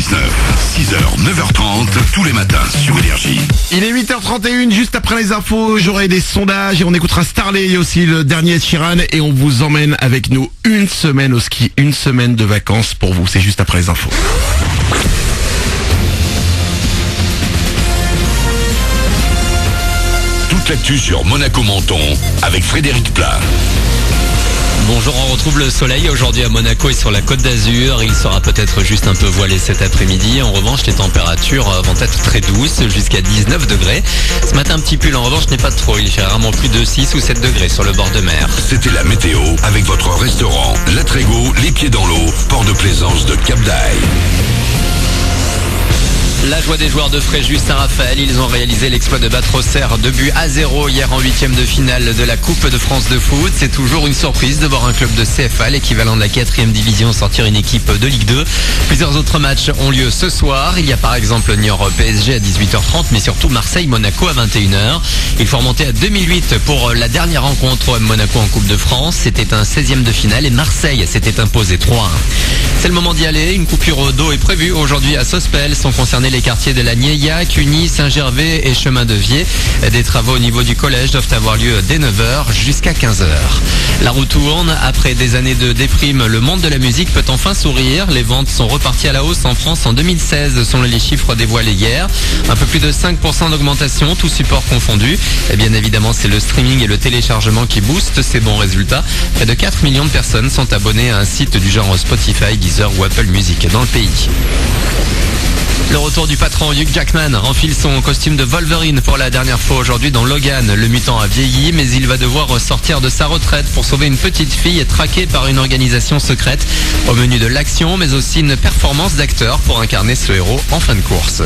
6h, 9h30, tous les matins sur Énergie. Il est 8h31, juste après les infos, j'aurai des sondages et on écoutera Starley, il y a aussi le dernier Ed Sheeran et on vous emmène avec nous une semaine au ski, une semaine de vacances pour vous, c'est juste après les infos. Toute l'actu sur Monaco-Menton avec Frédéric Plat. Bonjour, on retrouve le soleil aujourd'hui à Monaco et sur la Côte d'Azur. Il sera peut-être juste un peu voilé cet après-midi. En revanche, les températures vont être très douces, jusqu'à 19 degrés. Ce matin, un petit pull en revanche n'est pas trop. Il fait rarement plus de 6 ou 7 degrés sur le bord de mer. C'était la météo avec votre restaurant La Trégo, les pieds dans l'eau, port de plaisance de Cap d'Aille. La joie des joueurs de Fréjus Saint-Raphaël, ils ont réalisé l'exploit de battre Auxerre 2-0 hier en 8e de finale de la Coupe de France de foot. C'est toujours une surprise de voir un club de CFA, l'équivalent de la 4e division, sortir une équipe de Ligue 2. Plusieurs autres matchs ont lieu ce soir. Il y a par exemple Niort PSG à 18h30, mais surtout Marseille-Monaco à 21h. Il faut remonter à 2008 pour la dernière rencontre Monaco en Coupe de France. C'était un 16e de finale et Marseille s'était imposé 3-1. C'est le moment d'y aller. Une coupure d'eau est prévue aujourd'hui à Sospel. Sont concernés les quartiers de la Niéilla, Cuny, Saint-Gervais et Chemin de Vier. Des travaux au niveau du collège doivent avoir lieu dès 9h jusqu'à 15h. La roue tourne. Après des années de déprime, le monde de la musique peut enfin sourire. Les ventes sont reparties à la hausse en France en 2016, selon les chiffres dévoilés hier. Un peu plus de 5% d'augmentation, tous supports confondus. Et bien évidemment, c'est le streaming et le téléchargement qui boostent ces bons résultats. Près de 4 millions de personnes sont abonnées à un site du genre Spotify, Deezer ou Apple Music dans le pays. Le retour du patron Hugh Jackman enfile son costume de Wolverine pour la dernière fois aujourd'hui dans Logan. Le mutant a vieilli, mais il va devoir sortir de sa retraite pour sauver une petite fille traquée par une organisation secrète. Au menu de l'action, mais aussi une performance d'acteur pour incarner ce héros en fin de course.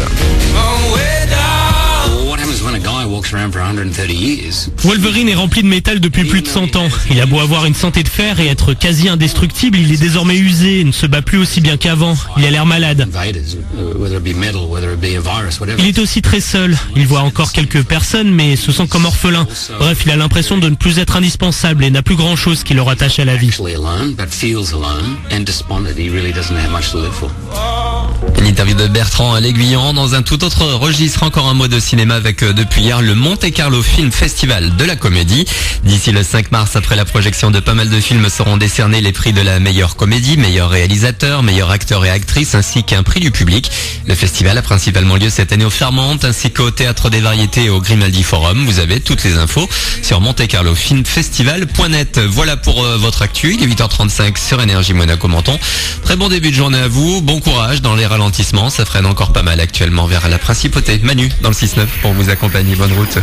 Wolverine est rempli de métal depuis plus de 100 ans. Il a beau avoir une santé de fer et être quasi indestructible, il est désormais usé et ne se bat plus aussi bien qu'avant. Il a l'air malade. Il est aussi très seul. Il voit encore quelques personnes, mais se sent comme orphelin. Bref, il a l'impression de ne plus être indispensable et n'a plus grand chose qui le rattache à la vie. Une interview de Bertrand à l'Aiguillon. Dans un tout autre registre, encore un mot de cinéma avec depuis hier le Monte Carlo Film Festival de la comédie. D'ici le 5 mars, après la projection de pas mal de films, seront décernés les prix de la meilleure comédie, meilleur réalisateur, meilleur acteur et actrice, ainsi qu'un prix du public. Le festival a principalement lieu cette année au Fairmont, ainsi qu'au Théâtre des Variétés et au Grimaldi Forum. Vous avez toutes les infos sur montecarlofilmfestival.net. Voilà pour votre actu. Il est 8h35 sur Énergie Monaco-Menton. Très bon début de journée à vous. Bon courage dans les ralentissements. Ça freine encore pas mal actuellement vers la Principauté. Manu dans le 6-9 pour vous accompagner. Bonne route.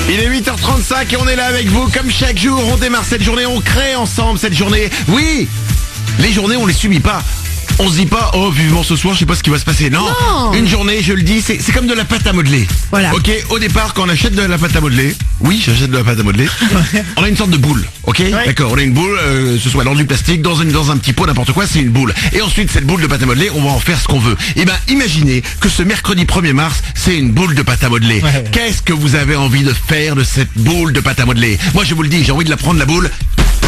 Il est 8h35 et on est là avec vous comme chaque jour, on démarre cette journée, on crée ensemble cette journée. Oui, les journées on les subit pas. On se dit pas, oh vivement ce soir, je sais pas ce qui va se passer. Non, une journée, je le dis, c'est comme de la pâte à modeler. Voilà. Ok, au départ, quand on achète de la pâte à modeler, oui, j'achète de la pâte à modeler, on a une sorte de boule, ok, d'accord, on a une boule, ce soit dans du plastique, dans un petit pot, n'importe quoi, c'est une boule. Et ensuite, cette boule de pâte à modeler, on va en faire ce qu'on veut. Et ben, imaginez que ce mercredi 1er mars, c'est une boule de pâte à modeler. Ouais. Qu'est-ce que vous avez envie de faire de cette boule de pâte à modeler? Moi, je vous le dis, j'ai envie de la prendre la boule,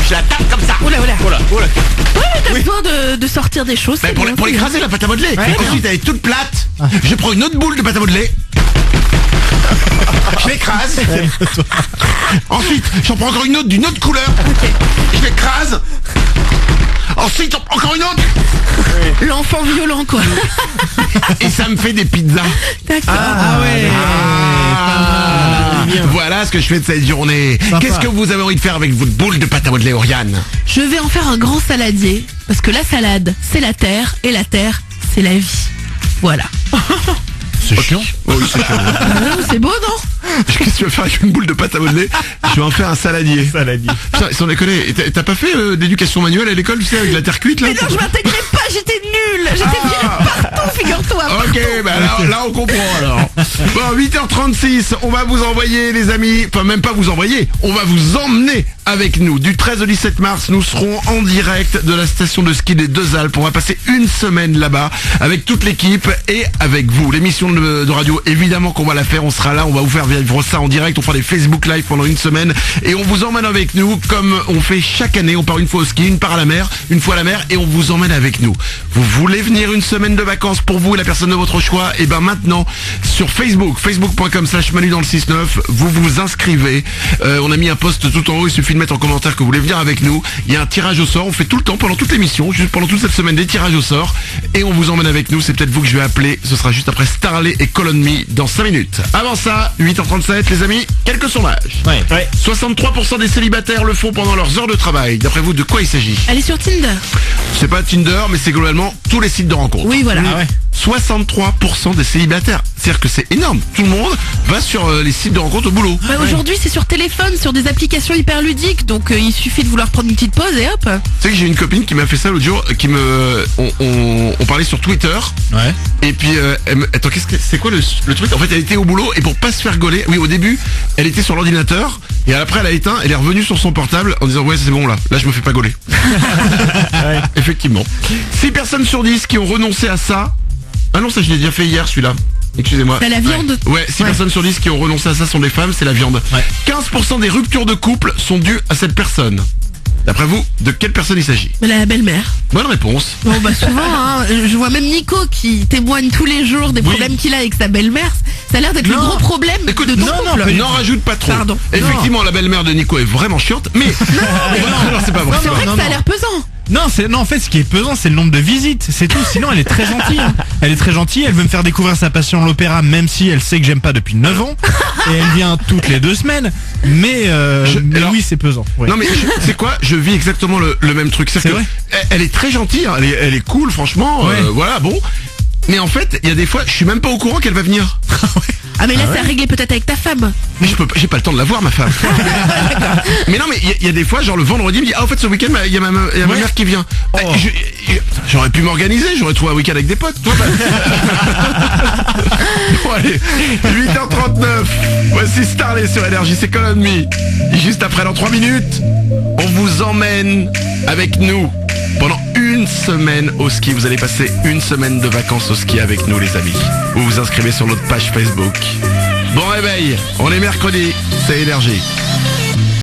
je la tape comme ça. Oula. Voilà. Ouais, mais t'as besoin de sortir des choses. Ben, c'est pour bien, pour c'est écraser la pâte à modeler. Ouais, Ensuite, elle est toute plate. Je prends une autre boule de pâte à modeler. Je l'écrase. Ensuite, j'en prends encore une autre d'une autre couleur. Je l'écrase. Ensuite, encore une autre. bien. L'enfant violent, quoi. Et ça me fait des pizzas. D'accord. Voilà ce que je fais de cette journée. Qu'est-ce que vous avez envie de faire avec votre boule de pâte à modeler, Oriane? Je vais en faire un grand saladier. Parce que la salade, c'est la terre. Et la terre, c'est la vie. Voilà. C'est chiant. Oui, c'est chiant. C'est beau, non? Qu'est-ce que tu vas faire avec une boule de pâte à modeler? Je vais en faire un saladier. Putain, sans déconner, t'as pas fait d'éducation manuelle à l'école, tu sais, avec la terre cuite là? Mais non, je m'intégrais pas, j'étais nulle. J'étais virée partout. tout, figure-toi. Ok, bah là on comprend alors. Bon, 8h36, on va vous envoyer les amis, enfin même pas vous envoyer, on va vous emmener avec nous. Du 13 au 17 mars, nous serons en direct de la station de ski des Deux Alpes. On va passer une semaine là-bas avec toute l'équipe et avec vous. L'émission de radio, évidemment qu'on va la faire, on sera là, on va vous faire vivre ça en direct, on fera des Facebook Live pendant une semaine et on vous emmène avec nous comme on fait chaque année. On part une fois au ski, une part à la mer, une fois à la mer et on vous emmène avec nous. Vous voulez venir une semaine de vacances pour vous et la personne de votre choix? Et ben maintenant, sur Facebook, facebook.com/Manu dans le 6-9, vous vous inscrivez. On a mis un post tout en haut, il suffit de mettre en commentaire que vous voulez venir avec nous. Il y a un tirage au sort, on fait tout le temps, pendant toute l'émission, juste pendant toute cette semaine, des tirages au sort. Et on vous emmène avec nous, c'est peut-être vous que je vais appeler. Ce sera juste après Starley et Call on Me dans 5 minutes. Avant ça, 8h37, les amis, quelques sondages. Ouais. 63% des célibataires le font pendant leurs heures de travail. D'après vous, de quoi il s'agit? Allez sur Tinder. C'est pas Tinder, mais c'est globalement tous les sites de rencontres. Oui, voilà. Ah ouais. 63% des célibataires. C'est-à-dire que c'est énorme. Tout le monde va sur les sites de rencontres au boulot. Bah, aujourd'hui, c'est sur téléphone, sur des applications hyper ludiques, donc il suffit de vouloir prendre une petite pause et hop. Tu sais que j'ai une copine qui m'a fait ça l'autre jour, on parlait sur Twitter. Ouais. Et puis, attends, c'est quoi le truc? En fait, elle était au boulot et pour pas se faire gauler, oui, au début, elle était sur l'ordinateur et après elle a éteint, elle est revenue sur son portable en disant ouais, c'est bon là je me fais pas gauler. Ouais. Effectivement. 6 personnes sur 10 qui ont renoncé à ça. Ah non, ça je l'ai déjà fait hier celui-là. Excusez-moi. Bah, la viande. Ouais, 6 personnes sur 10 qui ont renoncé à ça sont des femmes, c'est la viande. Ouais. 15% des ruptures de couple sont dues à cette personne. D'après vous, de quelle personne il s'agit? La belle-mère. Bonne réponse. Bon bah souvent, hein, je vois même Nico qui témoigne tous les jours des problèmes qu'il a avec sa belle-mère. Ça a l'air d'être le Non. gros problème Écoute, de ton non, couple. N'en rajoute pas trop. Pardon. Effectivement, la belle-mère de Nico est vraiment chiante, mais non, c'est pas vrai. C'est vrai que ça a l'air pesant. Non, en fait, ce qui est pesant, c'est le nombre de visites. C'est tout. Sinon, elle est très gentille. Hein. Elle est très gentille. Elle veut me faire découvrir sa passion, l'opéra, même si elle sait que j'aime pas depuis 9 ans. Et elle vient toutes les 2 semaines. Mais alors- oui, c'est pesant. Ouais. Non mais c'est quoi? Je vis exactement le même truc. C'est que vrai elle est très gentille, hein, elle est cool, franchement. Ouais. Voilà, bon. Mais en fait, il y a des fois, je suis même pas au courant qu'elle va venir. Ah mais là c'est à régler peut-être avec ta femme. Mais j'ai pas le temps de la voir, ma femme. Mais non, mais il y a des fois, genre le vendredi, il me dit ah en fait ce week-end il y a ma mère qui vient. Oh. J'aurais pu m'organiser, j'aurais trouvé un week-end avec des potes. Toi, Bon allez, 8h39. Voici Starley sur Énergie, c'est Call on Me. Et juste après, dans 3 minutes, on vous emmène avec nous pendant une semaine au ski. Vous allez passer une semaine de vacances au ski avec nous, les amis. Vous vous inscrivez sur notre page Facebook. Bon réveil, on est mercredi, c'est Énergie.